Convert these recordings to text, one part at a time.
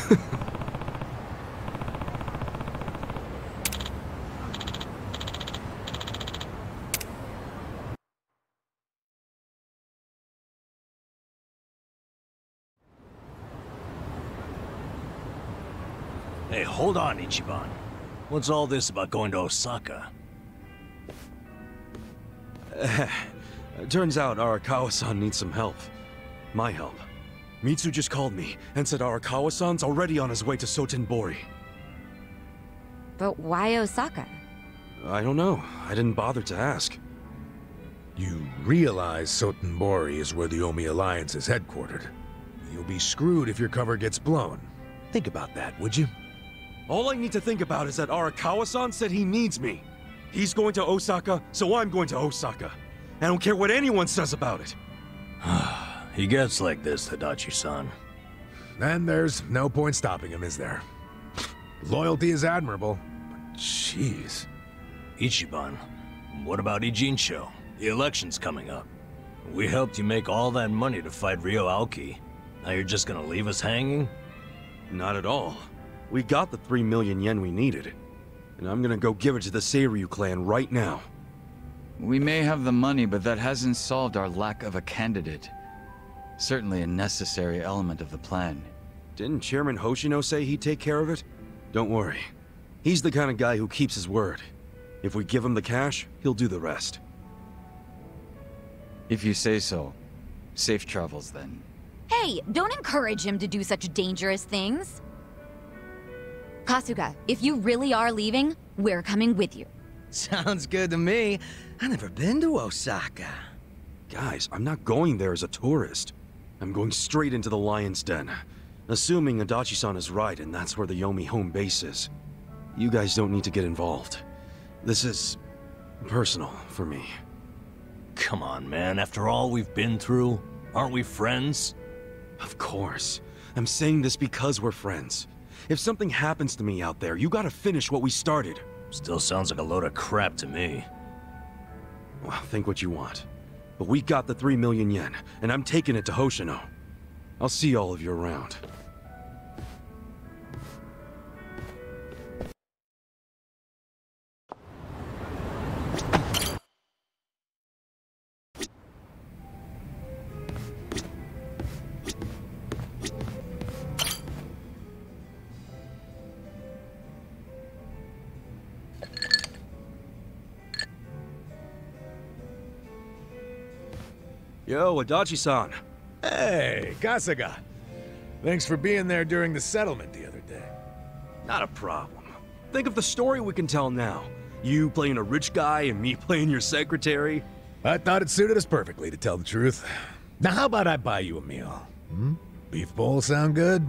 Hey, hold on, Ichiban. What's all this about going to Osaka? Turns out Arakawa-san needs some help. My help. Mitsu just called me and said Arakawa-san's already on his way to Sotenbori. But why Osaka? I don't know. I didn't bother to ask. You realize Sotenbori is where the Omi Alliance is headquartered. You'll be screwed if your cover gets blown. Think about that, would you? All I need to think about is that Arakawa-san said he needs me. He's going to Osaka, so I'm going to Osaka. I don't care what anyone says about it. He gets like this, Tadachi-san. Then there's no point stopping him, is there? Loyalty is admirable, but jeez. Ichiban, what about Ijincho? The election's coming up. We helped you make all that money to fight Ryo Aoki. Now you're just gonna leave us hanging? Not at all. We got the 3 million yen we needed. And I'm gonna go give it to the Seiryu clan right now. We may have the money, but that hasn't solved our lack of a candidate. Certainly a necessary element of the plan. Didn't Chairman Hoshino say he'd take care of it? Don't worry. He's the kind of guy who keeps his word. If we give him the cash, he'll do the rest. If you say so. Safe travels, then. Hey, don't encourage him to do such dangerous things. Kasuga, if you really are leaving, we're coming with you. Sounds good to me. I've never been to Osaka. Guys, I'm not going there as a tourist. I'm going straight into the Lion's Den. Assuming Adachi-san is right and that's where the Yomi home base is. You guys don't need to get involved. This is personal for me. Come on, man. After all we've been through, aren't we friends? Of course. I'm saying this because we're friends. If something happens to me out there, you gotta finish what we started. Still sounds like a load of crap to me. Well, think what you want. But we got the 3 million yen, and I'm taking it to Hoshino. I'll see all of you around. Yo, Adachi-san. Hey, Kasuga. Thanks for being there during the settlement the other day. Not a problem. Think of the story we can tell now. You playing a rich guy and me playing your secretary. I thought it suited us perfectly, to tell the truth. Now how about I buy you a meal? Hmm? Beef bowl sound good?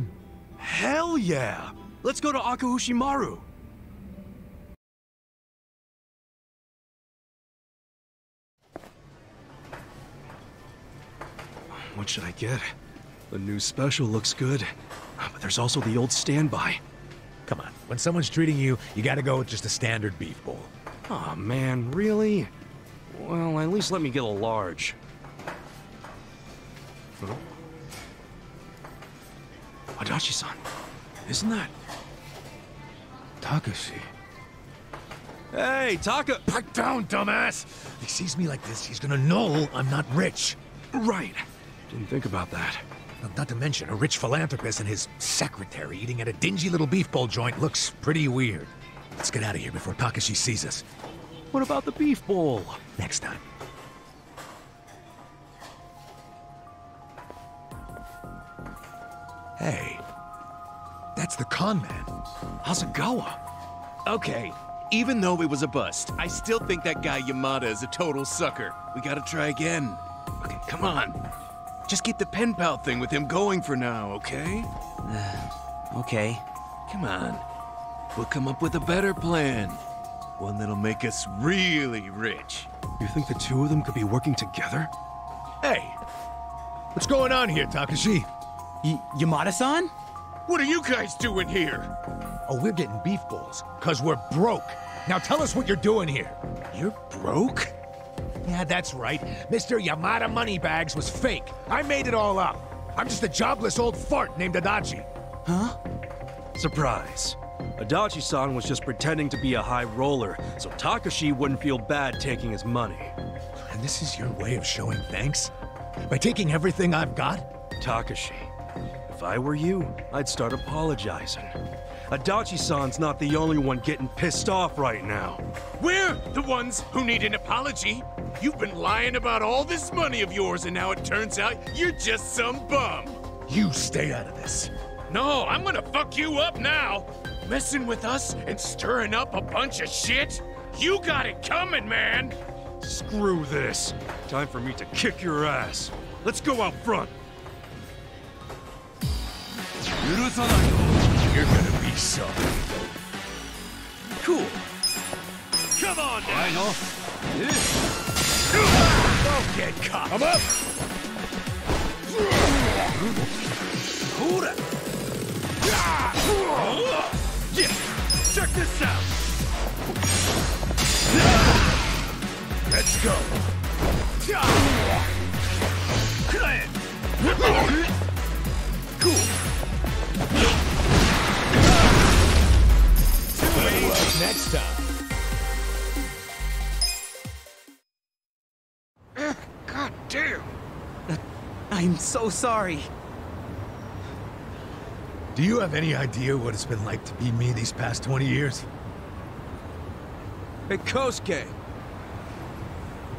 Hell yeah! Let's go to Akahushimaru. What should I get? The new special looks good, but there's also the old standby. Come on, when someone's treating you, you gotta go with just a standard beef bowl. Aw, man, really? Well, at least let me get a large. Huh? Adachi-san, isn't that Takashi? Hey, Taka! Back down, dumbass! If he sees me like this, he's gonna know I'm not rich. Right. Didn't think about that. Not to mention, a rich philanthropist and his secretary eating at a dingy little beef bowl joint looks pretty weird. Let's get out of here before Takashi sees us. What about the beef bowl? Next time. Hey, that's the con man. Hasegawa. Okay, even though it was a bust, I still think that guy Yamada is a total sucker. We gotta try again. Okay, come on. Just keep the pen pal thing with him going for now, okay? Okay. Come on. We'll come up with a better plan. One that'll make us really rich. You think the two of them could be working together? Hey, what's going on here, Takashi? Yamada-san? What are you guys doing here? Oh, we're getting beef bowls, 'cause we're broke. Now tell us what you're doing here. You're broke? Yeah, that's right. Mr. Yamada Moneybags was fake. I made it all up. I'm just a jobless old fart named Adachi. Huh? Surprise. Adachi-san was just pretending to be a high roller, so Takashi wouldn't feel bad taking his money. And this is your way of showing thanks? By taking everything I've got? Takashi, if I were you, I'd start apologizing. Adachi-san's not the only one getting pissed off right now. We're the ones who need an apology. You've been lying about all this money of yours, and now it turns out you're just some bum. You stay out of this. No, I'm gonna fuck you up now. Messing with us and stirring up a bunch of shit? You got it coming, man. Screw this. Time for me to kick your ass. Let's go out front. You're gonna be sorry. Cool. Come on now. Don't get caught. I'm up. Hold it. Yeah. Check this out. Let's go. Cool. Next time. God damn. I'm so sorry. Do you have any idea what it's been like to be me these past 20 years? Hey, Kosuke.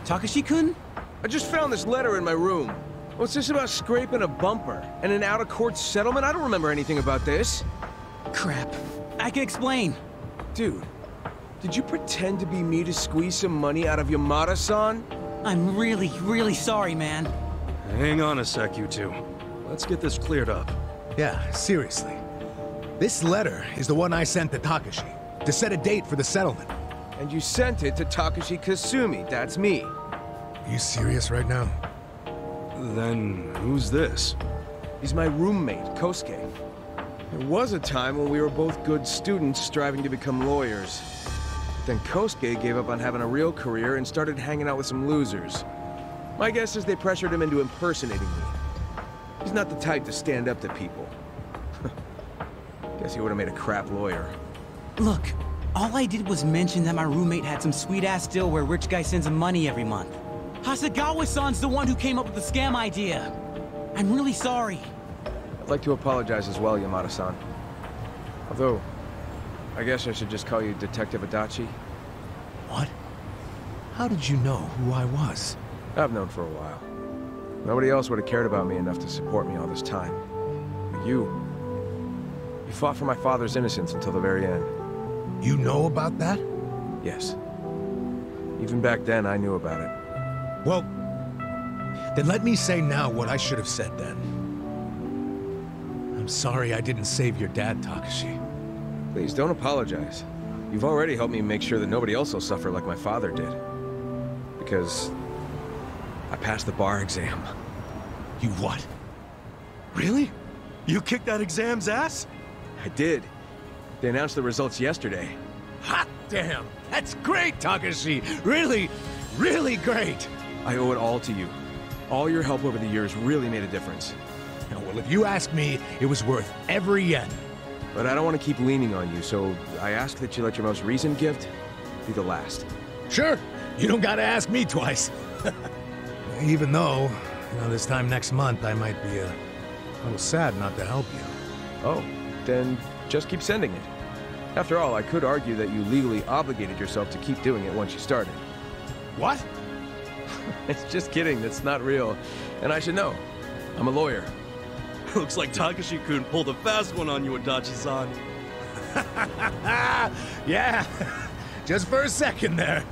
Takashi-kun? I just found this letter in my room. What's this about scraping a bumper and an out-of-court settlement? I don't remember anything about this. Crap. I can explain. Dude, did you pretend to be me to squeeze some money out of Yamada-san? I'm really, really sorry, man. Hang on a sec, you two. Let's get this cleared up. Yeah, seriously. This letter is the one I sent to Takashi to set a date for the settlement. And you sent it to Takashi Kasumi, that's me. Are you serious right now? Then who's this? He's my roommate, Kosuke. There was a time when we were both good students striving to become lawyers. But then Kosuke gave up on having a real career and started hanging out with some losers. My guess is they pressured him into impersonating me. He's not the type to stand up to people. Guess he would have made a crap lawyer. Look, all I did was mention that my roommate had some sweet-ass deal where rich guy sends him money every month. Hasegawa-san's the one who came up with the scam idea. I'm really sorry. I'd like to apologize as well, Yamada-san. Although, I guess I should just call you Detective Adachi. What? How did you know who I was? I've known for a while. Nobody else would have cared about me enough to support me all this time. But you fought for my father's innocence until the very end. You know about that? Yes. Even back then, I knew about it. Well, then let me say now what I should have said then. I'm sorry I didn't save your dad, Takashi. Please, don't apologize. You've already helped me make sure that nobody else will suffer like my father did. Because I passed the bar exam. You what? Really? You kicked that exam's ass? I did. They announced the results yesterday. Hot damn! That's great, Takashi! Really, really great! I owe it all to you. All your help over the years really made a difference. Well, if you ask me, it was worth every yen. But I don't want to keep leaning on you, so I ask that you let your most recent gift be the last. Sure, you don't gotta ask me twice. Even though, this time next month I might be a little sad not to help you. Oh, then just keep sending it. After all, I could argue that you legally obligated yourself to keep doing it once you started. What? It's just kidding, that's not real. And I should know. I'm a lawyer. Looks like Takashi-kun pulled a fast one on you, Adachi-san. Yeah, just for a second there.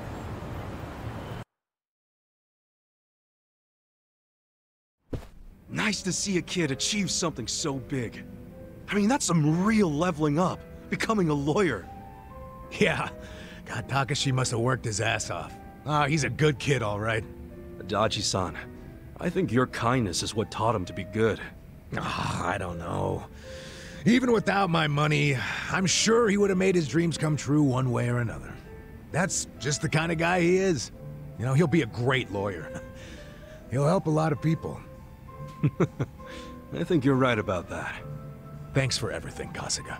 Nice to see a kid achieve something so big. I mean, that's some real leveling up, becoming a lawyer. Yeah, God, Takashi must have worked his ass off. He's a good kid, all right. Adachi-san, I think your kindness is what taught him to be good. I don't know. Even without my money, I'm sure he would have made his dreams come true one way or another. That's just the kind of guy he is. He'll be a great lawyer. He'll help a lot of people. I think you're right about that. Thanks for everything, Kasuga.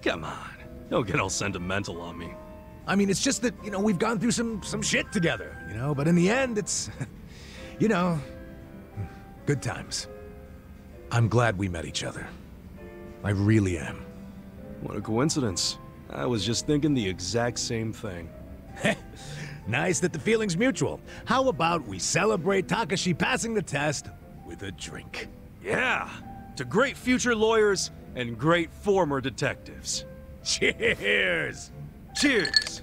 Come on. Don't get all sentimental on me. I mean, it's just that, we've gone through some shit together, but in the end, it's, good times. I'm glad we met each other. I really am. What a coincidence. I was just thinking the exact same thing. Nice that the feeling's mutual. How about we celebrate Takashi passing the test with a drink? Yeah! To great future lawyers and great former detectives. Cheers! Cheers!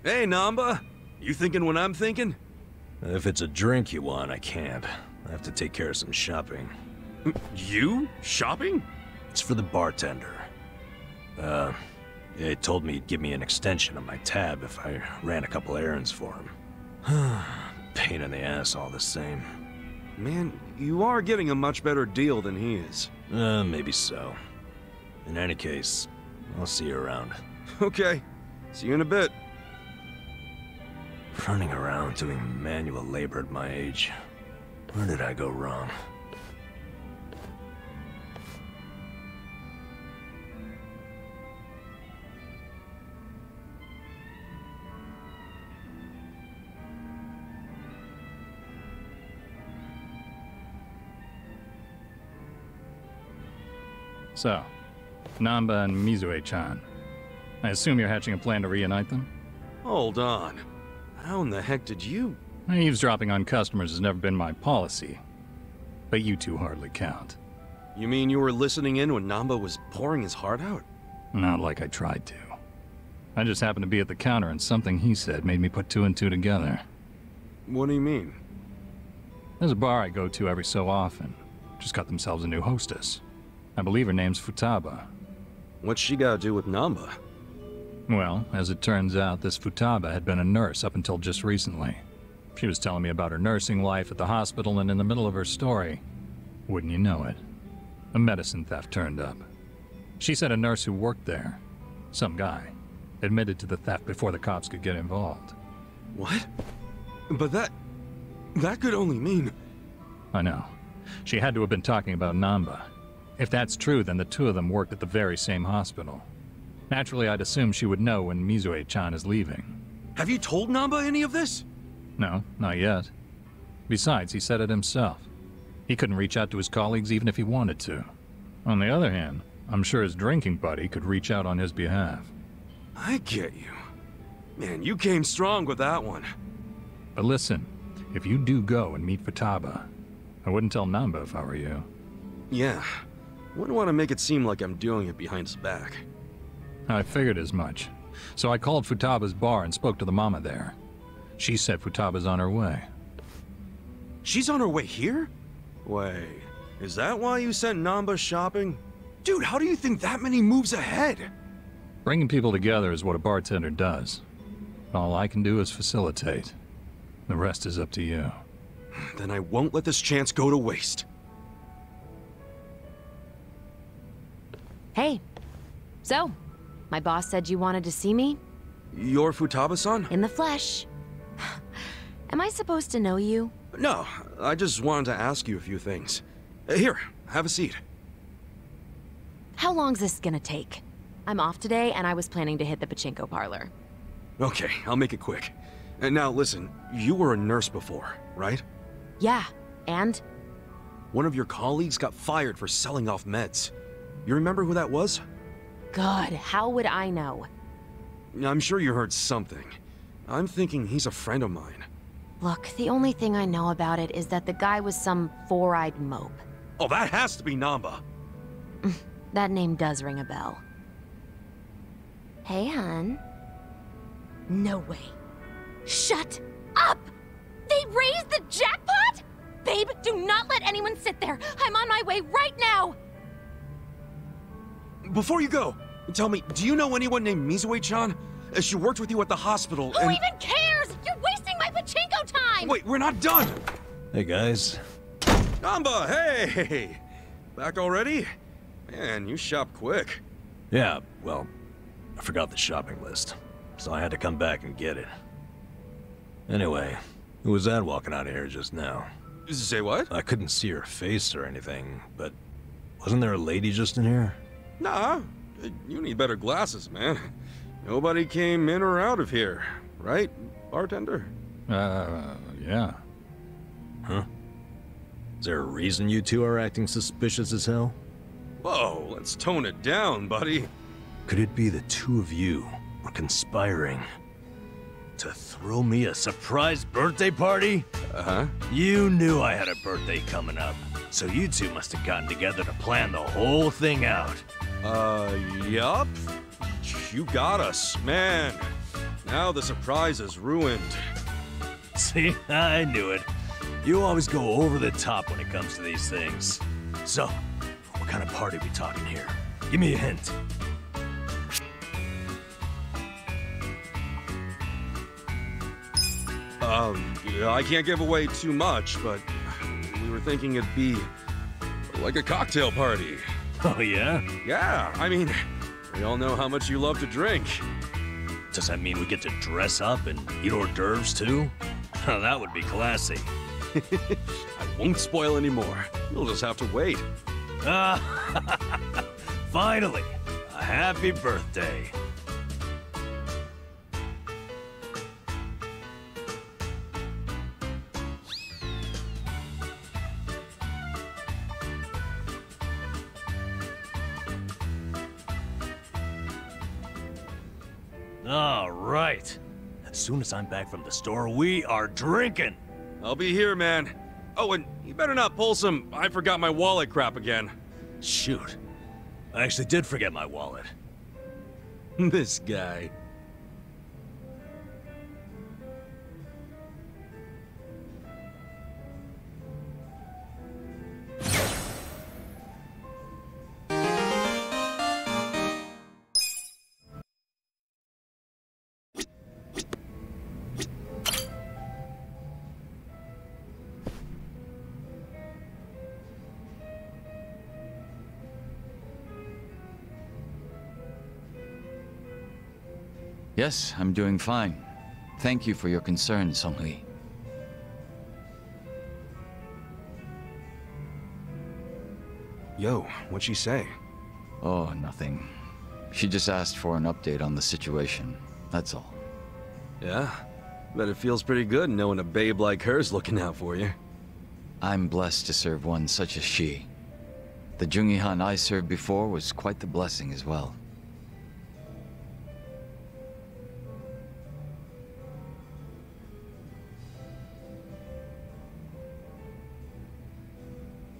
Hey, Namba. You thinking what I'm thinking? If it's a drink you want, I can't. I have to take care of some shopping. You? Shopping? It's for the bartender. He told me he'd give me an extension on my tab if I ran a couple errands for him. Pain in the ass all the same. Man, you are getting a much better deal than he is. Maybe so. In any case, I'll see you around. Okay. See you in a bit. Running around doing manual labor at my age. Where did I go wrong? So, Namba and Mizue-chan. I assume you're hatching a plan to reunite them? Hold on. How in the heck did you... Eavesdropping on customers has never been my policy. But you two hardly count. You mean you were listening in when Namba was pouring his heart out? Not like I tried to. I just happened to be at the counter and something he said made me put two and two together. What do you mean? There's a bar I go to every so often. Just got themselves a new hostess. I believe her name's Futaba. What's she got to do with Namba? Well, as it turns out, this Futaba had been a nurse up until just recently. She was telling me about her nursing life at the hospital, and in the middle of her story, wouldn't you know it, a medicine theft turned up. She said a nurse who worked there, some guy, admitted to the theft before the cops could get involved. What? But that could only mean... I know. She had to have been talking about Namba. If that's true, then the two of them worked at the very same hospital. Naturally, I'd assume she would know when Mizue-chan is leaving. Have you told Namba any of this? No, not yet. Besides, he said it himself. He couldn't reach out to his colleagues even if he wanted to. On the other hand, I'm sure his drinking buddy could reach out on his behalf. I get you. Man, you came strong with that one. But listen, if you do go and meet Futaba, I wouldn't tell Namba if I were you. Yeah. Wouldn't want to make it seem like I'm doing it behind his back. I figured as much. So I called Futaba's bar and spoke to the mama there. She said Futaba's on her way. She's on her way here? Wait, is that why you sent Namba shopping? Dude, how do you think that many moves ahead? Bringing people together is what a bartender does. All I can do is facilitate. The rest is up to you. Then I won't let this chance go to waste. Hey. So, my boss said you wanted to see me? You're Futaba-san? In the flesh. Am I supposed to know you? No, I just wanted to ask you a few things. Here, have a seat. How long's this gonna take? I'm off today, and I was planning to hit the pachinko parlor. Okay, I'll make it quick. And now listen, you were a nurse before, right? Yeah, and? One of your colleagues got fired for selling off meds. You remember who that was? God, how would I know? I'm sure you heard something. I'm thinking he's a friend of mine. Look, the only thing I know about it is that the guy was some four-eyed mope. Oh, that has to be Namba. That name does ring a bell. Hey, hon. No way. Shut up! They raised the jackpot?! Babe, do not let anyone sit there! I'm on my way right now! Before you go, tell me, do you know anyone named Mizue-chan? She worked with you at the hospital, Who and... even cares? You're wasting my pachinko time! Wait, we're not done! Hey, guys. Namba, hey! Back already? Man, you shop quick. Yeah, well, I forgot the shopping list, so I had to come back and get it. Anyway, who was that walking out of here just now? Say what? I couldn't see her face or anything, but wasn't there a lady just in here? Nah, you need better glasses, man. Nobody came in or out of here, right, bartender? Yeah. Huh? Is there a reason you two are acting suspicious as hell? Whoa, let's tone it down, buddy. Could it be the two of you were conspiring to throw me a surprise birthday party? Uh-huh. You knew I had a birthday coming up, so you two must have gotten together to plan the whole thing out. Yup. You got us, man. Now the surprise is ruined. See, I knew it. You always go over the top when it comes to these things. So, what kind of party we talking here? Give me a hint. I can't give away too much, but we were thinking it'd be like a cocktail party. Oh, yeah? Yeah, I mean, we all know how much you love to drink. Does that mean we get to dress up and eat hors d'oeuvres too? That would be classy. I won't spoil any more. You'll just have to wait. Finally, a happy birthday. All right. As soon as I'm back from the store, we are drinking. I'll be here, man. Oh, and you better not pull some I forgot my wallet crap again. Shoot. I actually did forget my wallet. This guy. Yes, I'm doing fine. Thank you for your concern, Songhui. Yo, what'd she say? Oh, nothing. She just asked for an update on the situation. That's all. Yeah? Bet it feels pretty good knowing a babe like her's looking out for you. I'm blessed to serve one such as she. The Jungi-han I served before was quite the blessing as well.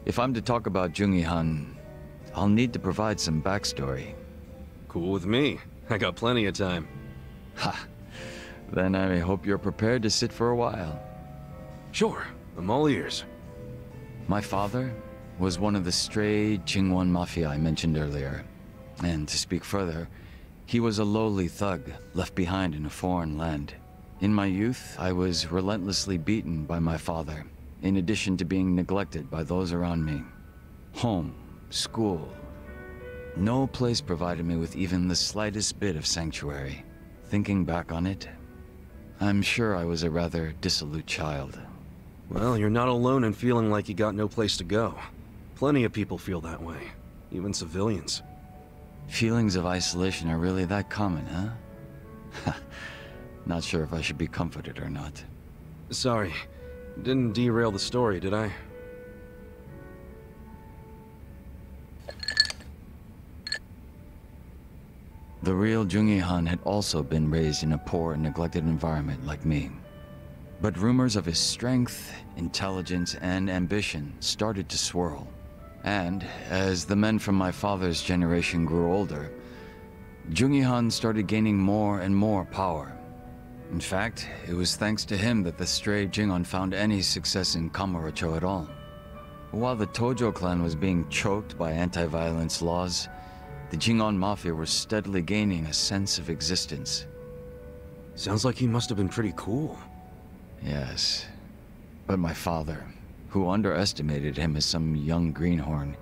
If I'm to talk about Jungi-han, I'll need to provide some backstory. Cool with me. I got plenty of time. Ha! Then I hope you're prepared to sit for a while. Sure, I'm all ears. My father was one of the stray Jingwon Mafia I mentioned earlier. And to speak further, he was a lowly thug left behind in a foreign land. In my youth, I was relentlessly beaten by my father, in addition to being neglected by those around me. Home, school. No place provided me with even the slightest bit of sanctuary. Thinking back on it, I'm sure I was a rather dissolute child. Well, you're not alone in feeling like you got no place to go. Plenty of people feel that way, even civilians. Feelings of isolation are really that common, huh? Not sure if I should be comforted or not. Sorry, didn't derail the story, did I? The real Jungi-han had also been raised in a poor and neglected environment like me. But rumors of his strength, intelligence, and ambition started to swirl. And as the men from my father's generation grew older, Jungi-han started gaining more and more power. In fact, it was thanks to him that the stray Jingon found any success in Kamurocho at all. While the Tojo clan was being choked by anti-violence laws, the Jingon Mafia were steadily gaining a sense of existence. Sounds like he must have been pretty cool. Yes. But my father, who underestimated him as some young greenhorn,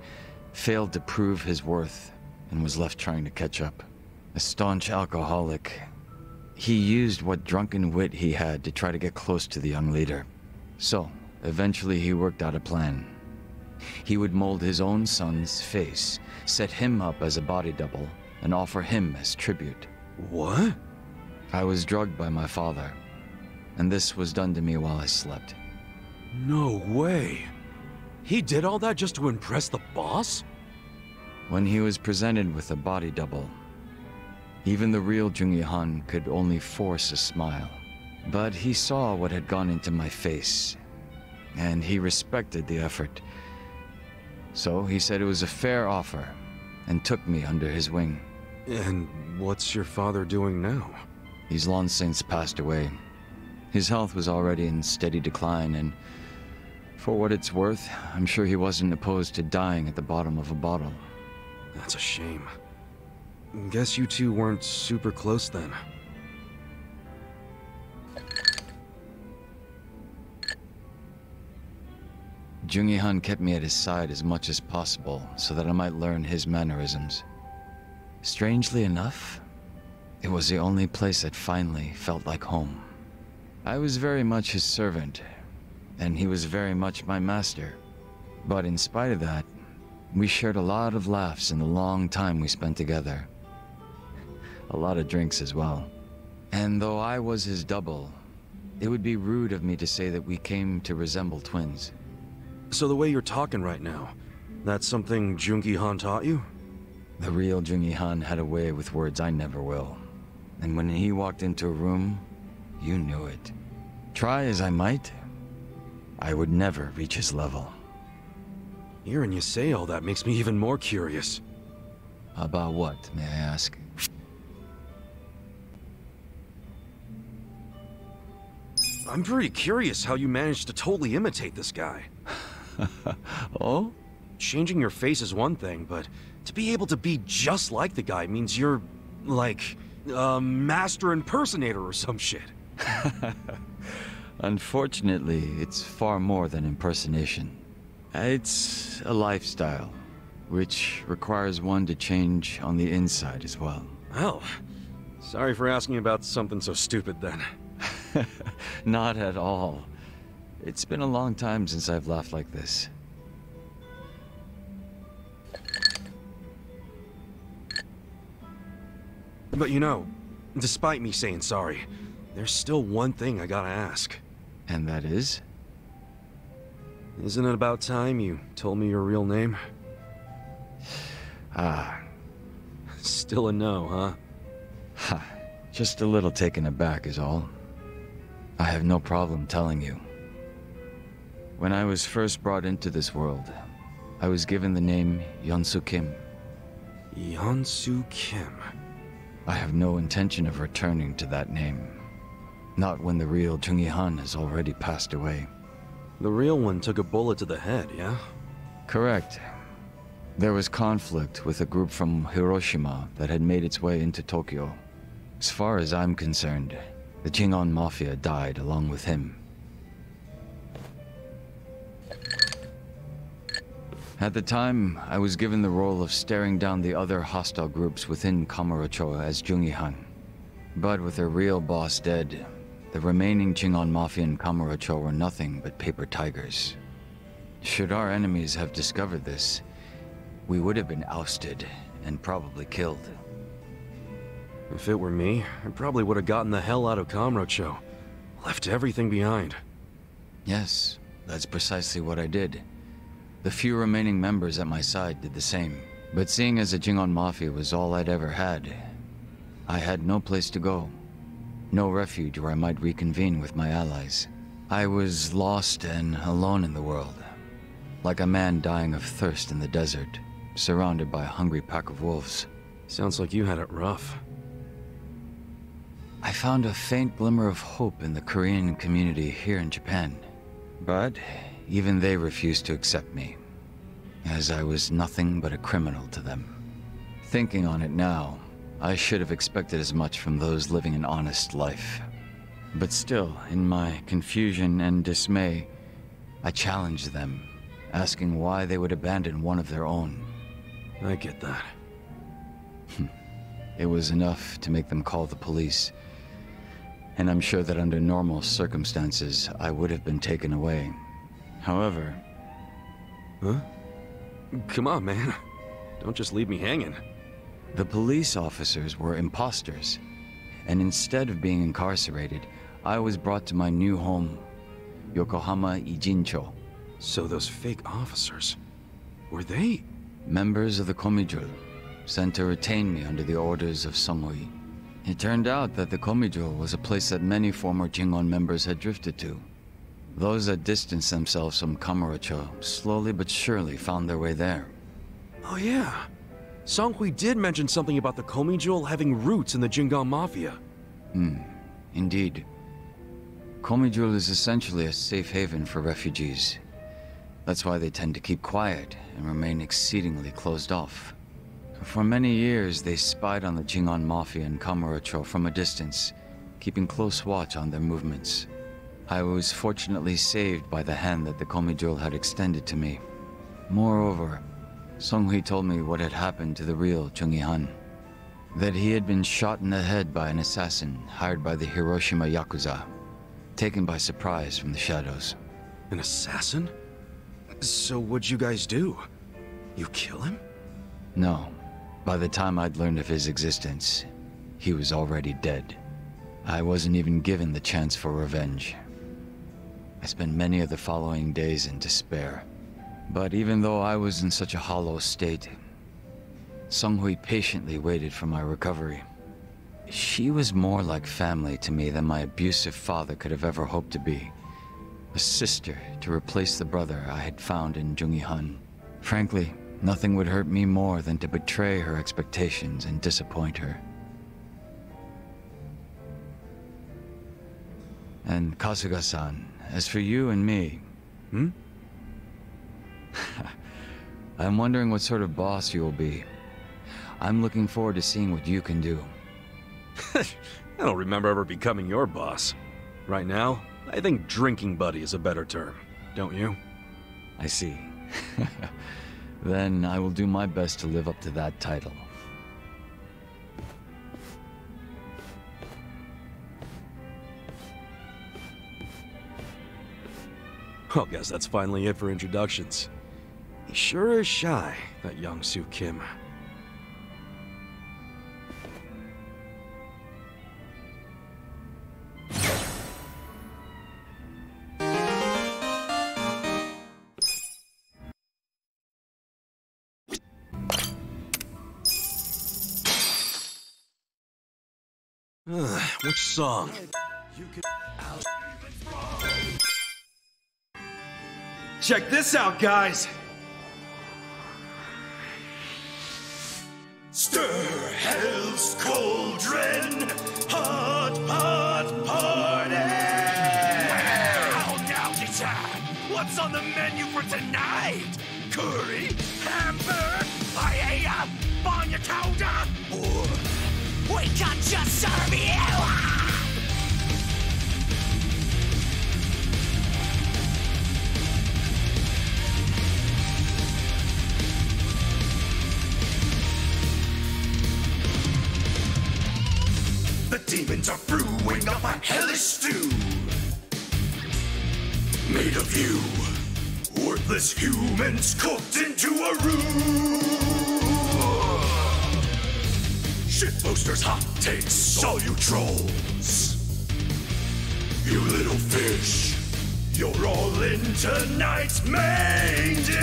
failed to prove his worth and was left trying to catch up. A staunch alcoholic, he used what drunken wit he had to try to get close to the young leader. So, eventually he worked out a plan. He would mold his own son's face, set him up as a body double, and offer him as tribute. What? I was drugged by my father, and this was done to me while I slept. No way. He did all that just to impress the boss? When he was presented with a body double, even the real Jungi Han could only force a smile. But he saw what had gone into my face, and he respected the effort. So he said it was a fair offer, and took me under his wing. And what's your father doing now? He's long since passed away. His health was already in steady decline, and for what it's worth, I'm sure he wasn't opposed to dying at the bottom of a bottle. That's a shame. Guess you two weren't super close then. Jungi Han kept me at his side as much as possible so that I might learn his mannerisms. Strangely enough, it was the only place that finally felt like home. I was very much his servant, and he was very much my master. But in spite of that, we shared a lot of laughs in the long time we spent together. A lot of drinks as well. And though I was his double, it would be rude of me to say that we came to resemble twins. So the way you're talking right now, that's something Jungi Han taught you? The real Jungi Han had a way with words I never will. And when he walked into a room, you knew it. Try as I might, I would never reach his level. Hearing you say all that makes me even more curious. About what, may I ask? I'm pretty curious how you managed to totally imitate this guy. Oh? Changing your face is one thing, but to be able to be just like the guy means you're, like, a master impersonator or some shit. Unfortunately, it's far more than impersonation. It's a lifestyle, which requires one to change on the inside as well. Well, sorry for asking about something so stupid then. Not at all. It's been a long time since I've laughed like this. But you know, despite me saying sorry, there's still one thing I gotta ask. And that is? Isn't it about time you told me your real name? Ah. Still a no, huh? Ha. Just a little taken aback is all. I have no problem telling you. When I was first brought into this world, I was given the name Yeonsu Kim. Yeonsu Kim. I have no intention of returning to that name. Not when the real Jungi Han has already passed away. The real one took a bullet to the head, yeah? Correct. There was conflict with a group from Hiroshima that had made its way into Tokyo. As far as I'm concerned, the Jingon Mafia died along with him. At the time, I was given the role of staring down the other hostile groups within Kamurocho as Jungi Han. But with their real boss dead, the remaining Jingon Mafia in Kamurocho were nothing but paper tigers. Should our enemies have discovered this, we would have been ousted and probably killed. If it were me, I probably would have gotten the hell out of Kamurocho. Left everything behind. Yes, that's precisely what I did. The few remaining members at my side did the same. But seeing as the Jingon Mafia was all I'd ever had, I had no place to go. No refuge where I might reconvene with my allies. I was lost and alone in the world. Like a man dying of thirst in the desert, surrounded by a hungry pack of wolves. Sounds like you had it rough. I found a faint glimmer of hope in the Korean community here in Japan. But even they refused to accept me, as I was nothing but a criminal to them. Thinking on it now, I should have expected as much from those living an honest life. But still, in my confusion and dismay, I challenged them, asking why they would abandon one of their own. I get that. It was enough to make them call the police. And I'm sure that under normal circumstances, I would have been taken away. However... Huh? Come on, man. Don't just leave me hanging. The police officers were imposters, and instead of being incarcerated, I was brought to my new home, Yokohama Ijincho. So those fake officers, were they? Members of the Komijul, sent to retain me under the orders of Songhui. It turned out that the Komijul was a place that many former Jingon members had drifted to. Those that distanced themselves from Kamurocho slowly but surely found their way there. Oh yeah. Songhui did mention something about the Komijul having roots in the Jingon Mafia. Indeed. Komijul is essentially a safe haven for refugees. That's why they tend to keep quiet and remain exceedingly closed off. For many years, they spied on the Jingon Mafia in Kamurocho from a distance, keeping close watch on their movements. I was fortunately saved by the hand that the Komijul had extended to me. Moreover, Songhui told me what had happened to the real Jungi-han. That he had been shot in the head by an assassin hired by the Hiroshima Yakuza, taken by surprise from the shadows. An assassin? So what'd you guys do? You kill him? No. By the time I'd learned of his existence, he was already dead. I wasn't even given the chance for revenge. I spent many of the following days in despair. But even though I was in such a hollow state, Songhui patiently waited for my recovery. She was more like family to me than my abusive father could have ever hoped to be. A sister to replace the brother I had found in Jungi-han. Frankly, nothing would hurt me more than to betray her expectations and disappoint her. And Kasuga-san, as for you and me... I'm wondering what sort of boss you will be. I'm looking forward to seeing what you can do. I don't remember ever becoming your boss. Right now, I think drinking buddy is a better term, don't you? I see. Then I will do my best to live up to that title. Well, guess that's finally it for introductions. He sure is shy, that young Soo Kim. Which song? Check this out, guys! Stir hell's cauldron, hot, hot party! Well, now it's time. What's on the menu for tonight? Curry, hamburger, paella, banya chowder, or we can just serve you! The demons are brewing up a hellish stew, made of you, worthless humans cooked into a roux. Shitposters, hot takes, all you trolls. You little fish, you're all in tonight's main dish.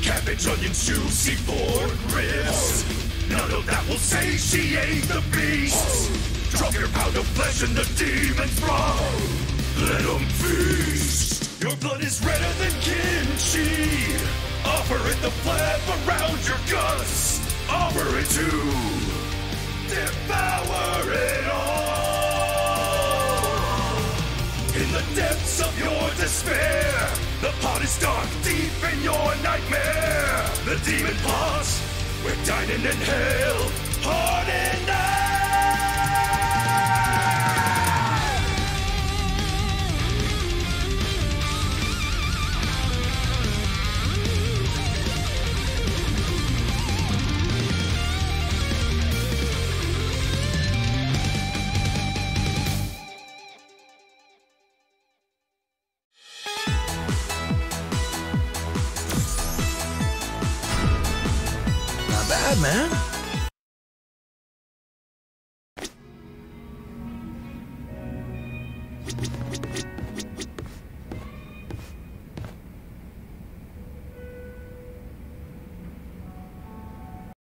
Cabbage, onion stew, sea pork ribs. None of that will satiate the beast. Drop your pound of flesh in the demon's broth. Let them feast. Your blood is redder than kimchi. Offer it the flap around your guts. Offer it to devour it all. In the depths of your despair, the pot is dark, deep in your nightmare. The demon plots We're dining in hell, hard and now. Not bad, man.